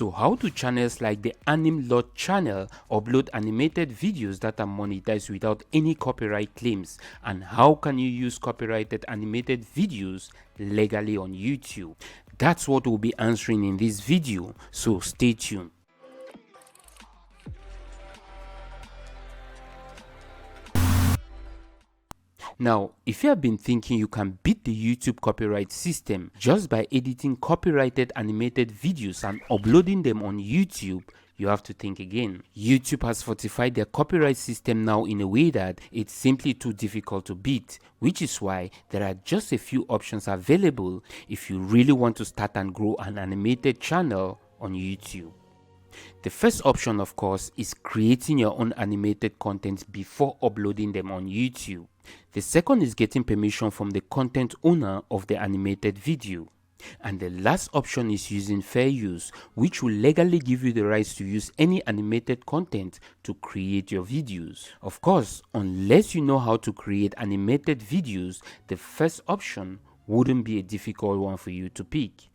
So how do channels like the Anim Lot channel upload animated videos that are monetized without any copyright claims, and how can you use copyrighted animated videos legally on YouTube? That's what we'll be answering in this video, so stay tuned. Now, if you have been thinking you can beat the YouTube copyright system just by editing copyrighted animated videos and uploading them on YouTube, you have to think again. YouTube has fortified their copyright system now in a way that it's simply too difficult to beat, which is why there are just a few options available if you really want to start and grow an animated channel on YouTube. The first option, of course, is creating your own animated content before uploading them on YouTube. The second is getting permission from the content owner of the animated video. And the last option is using fair use, which will legally give you the rights to use any animated content to create your videos. Of course, unless you know how to create animated videos, the first option wouldn't be a difficult one for you to pick.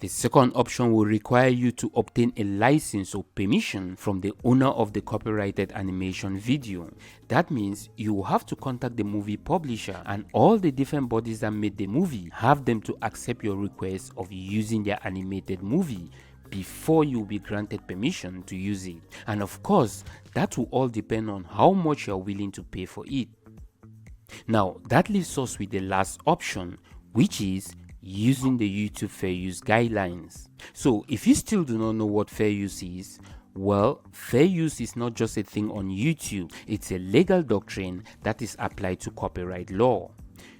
The second option will require you to obtain a license or permission from the owner of the copyrighted animation video. That means you will have to contact the movie publisher and all the different bodies that made the movie, have them to accept your request of using their animated movie before you will be granted permission to use it. And of course, that will all depend on how much you are willing to pay for it. Now, that leaves us with the last option, which is using the YouTube Fair Use guidelines. So if you still do not know what fair use is, well, fair use is not just a thing on YouTube, it's a legal doctrine that is applied to copyright law.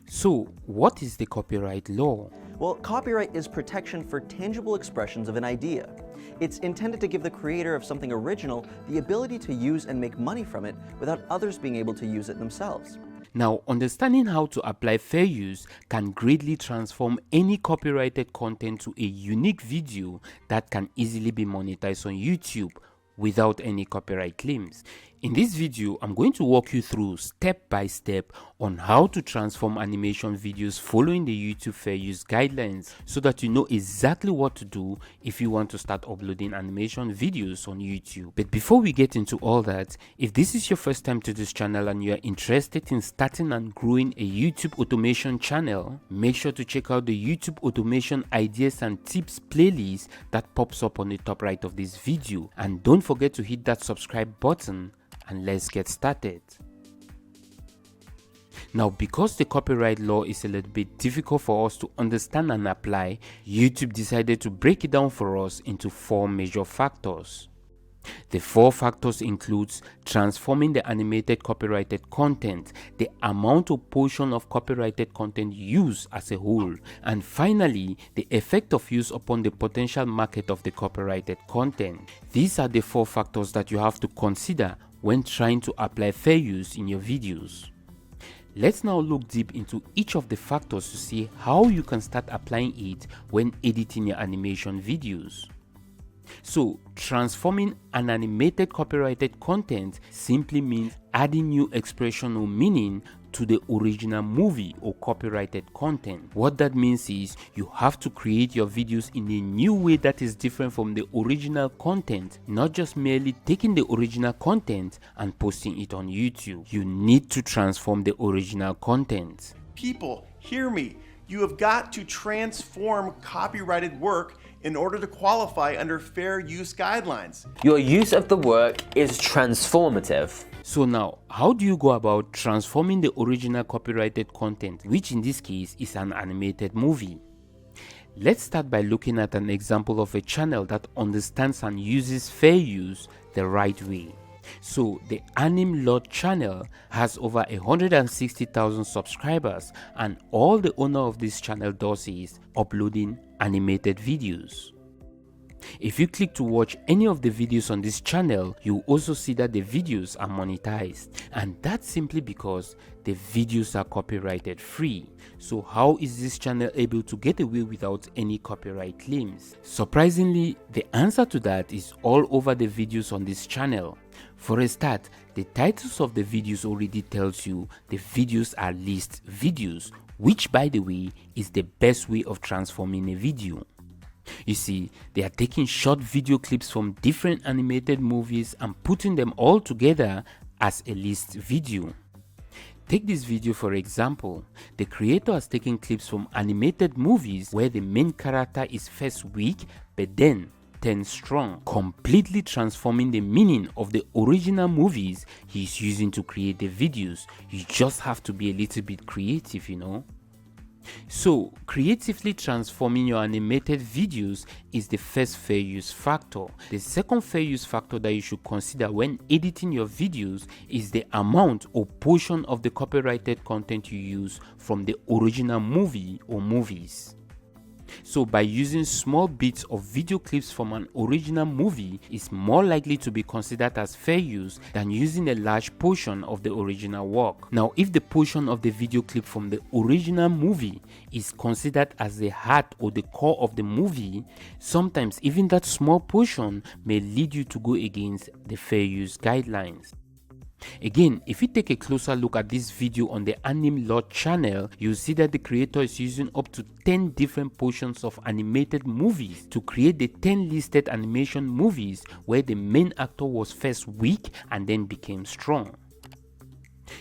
So what is the copyright law? Well, copyright is protection for tangible expressions of an idea. It's intended to give the creator of something original the ability to use and make money from it without others being able to use it themselves. Now, understanding how to apply fair use can greatly transform any copyrighted content to a unique video that can easily be monetized on YouTube without any copyright claims. In this video, I'm going to walk you through step by step on how to transform animation videos following the YouTube Fair Use guidelines so that you know exactly what to do if you want to start uploading animation videos on YouTube. But before we get into all that, if this is your first time to this channel and you are interested in starting and growing a YouTube automation channel, make sure to check out the YouTube automation ideas and tips playlist that pops up on the top right of this video. And don't forget to hit that subscribe button, and let's get started. Now, because the copyright law is a little bit difficult for us to understand and apply, YouTube decided to break it down for us into 4 major factors. The 4 factors includes transforming the animated copyrighted content, the amount or portion of copyrighted content used as a whole, and finally, the effect of use upon the potential market of the copyrighted content. These are the 4 factors that you have to consider when trying to apply fair use in your videos. Let's now look deep into each of the factors to see how you can start applying it when editing your animation videos. So, transforming an animated copyrighted content simply means adding new expression or meaning to the original movie or copyrighted content. What that means is you have to create your videos in a new way that is different from the original content, not just merely taking the original content and posting it on YouTube. You need to transform the original content. People, hear me. You have got to transform copyrighted work in order to qualify under fair use guidelines. Your use of the work is transformative. So now, how do you go about transforming the original copyrighted content, which in this case is an animated movie? Let's start by looking at an example of a channel that understands and uses fair use the right way. So the Anim Lot channel has over 160,000 subscribers, and all the owner of this channel does is uploading animated videos. If you click to watch any of the videos on this channel, you also see that the videos are monetized, and that's simply because the videos are copyrighted free. So how is this channel able to get away without any copyright claims? Surprisingly, the answer to that is all over the videos on this channel. For a start, the titles of the videos already tells you the videos are list videos, which by the way is the best way of transforming a video. You see, they are taking short video clips from different animated movies and putting them all together as a list video. Take this video for example. The creator has taken clips from animated movies where the main character is first weak but then turns strong, completely transforming the meaning of the original movies he's using to create the videos. You just have to be a little bit creative, you know. So, creatively transforming your animated videos is the first fair use factor. The second fair use factor that you should consider when editing your videos is the amount or portion of the copyrighted content you use from the original movie or movies. So by using small bits of video clips from an original movie is more likely to be considered as fair use than using a large portion of the original work. Now, if the portion of the video clip from the original movie is considered as the heart or the core of the movie, sometimes even that small portion may lead you to go against the fair use guidelines. Again, if you take a closer look at this video on the Anim Lord channel, you'll see that the creator is using up to 10 different portions of animated movies to create the 10 listed animation movies where the main actor was first weak and then became strong.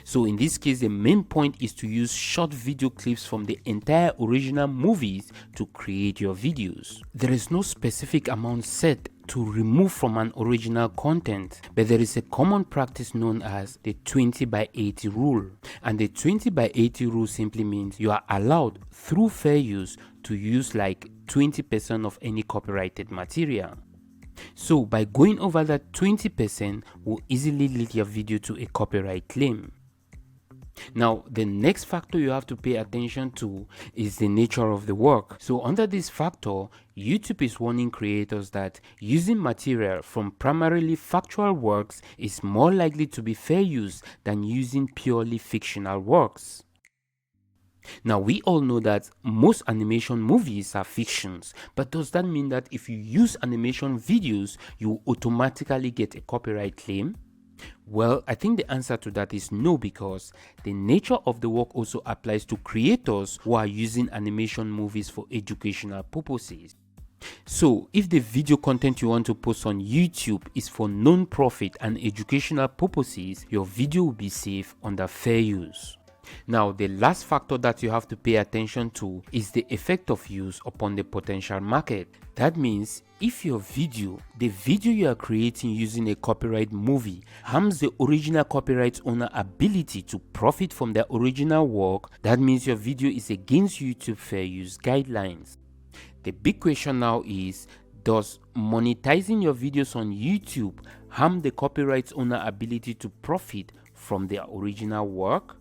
So in this case, the main point is to use short video clips from the entire original movies to create your videos. There is no specific amount set to remove from an original content, but there is a common practice known as the 20/80 rule. And the 20/80 rule simply means you are allowed through fair use to use like 20% of any copyrighted material. So by going over that 20% will easily lead your video to a copyright claim. Now, the next factor you have to pay attention to is the nature of the work. So under this factor, YouTube is warning creators that using material from primarily factual works is more likely to be fair use than using purely fictional works. Now, we all know that most animation movies are fictions, but does that mean that if you use animation videos, you automatically get a copyright claim? Well, I think the answer to that is no, because the nature of the work also applies to creators who are using animation movies for educational purposes. So, if the video content you want to post on YouTube is for non-profit and educational purposes, your video will be safe under fair use. Now, the last factor that you have to pay attention to is the effect of use upon the potential market. That means if your video, the video you are creating using a copyright movie, harms the original copyright owner ability to profit from their original work, that means your video is against YouTube fair use guidelines. The big question now is, does monetizing your videos on YouTube harm the copyright owner ability to profit from their original work?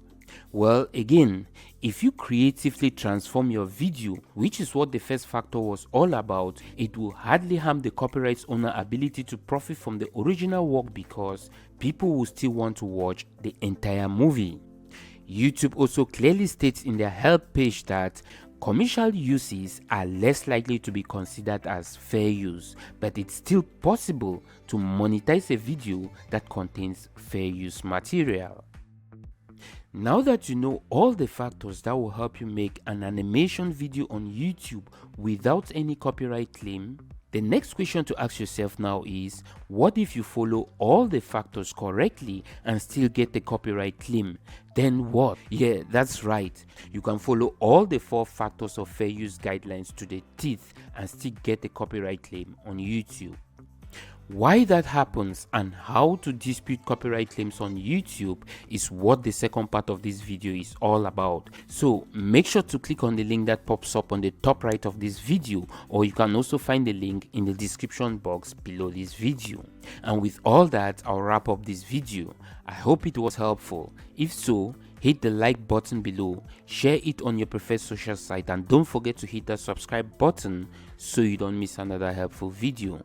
Well, again, if you creatively transform your video, which is what the first factor was all about, it will hardly harm the copyright owner ability to profit from the original work because people will still want to watch the entire movie. YouTube also clearly states in their help page that commercial uses are less likely to be considered as fair use, but it's still possible to monetize a video that contains fair use material. Now that you know all the factors that will help you make an animation video on YouTube without any copyright claim, the next question to ask yourself now is, what if you follow all the factors correctly and still get the copyright claim? Then what? Yeah, that's right. You can follow all the 4 factors of fair use guidelines to the teeth and still get the copyright claim on YouTube. Why that happens and how to dispute copyright claims on YouTube is what the second part of this video is all about. So make sure to click on the link that pops up on the top right of this video, or you can also find the link in the description box below this video. And with all that, I'll wrap up this video. I hope it was helpful. If so, hit the like button below, share it on your preferred social site, and don't forget to hit that subscribe button so you don't miss another helpful video.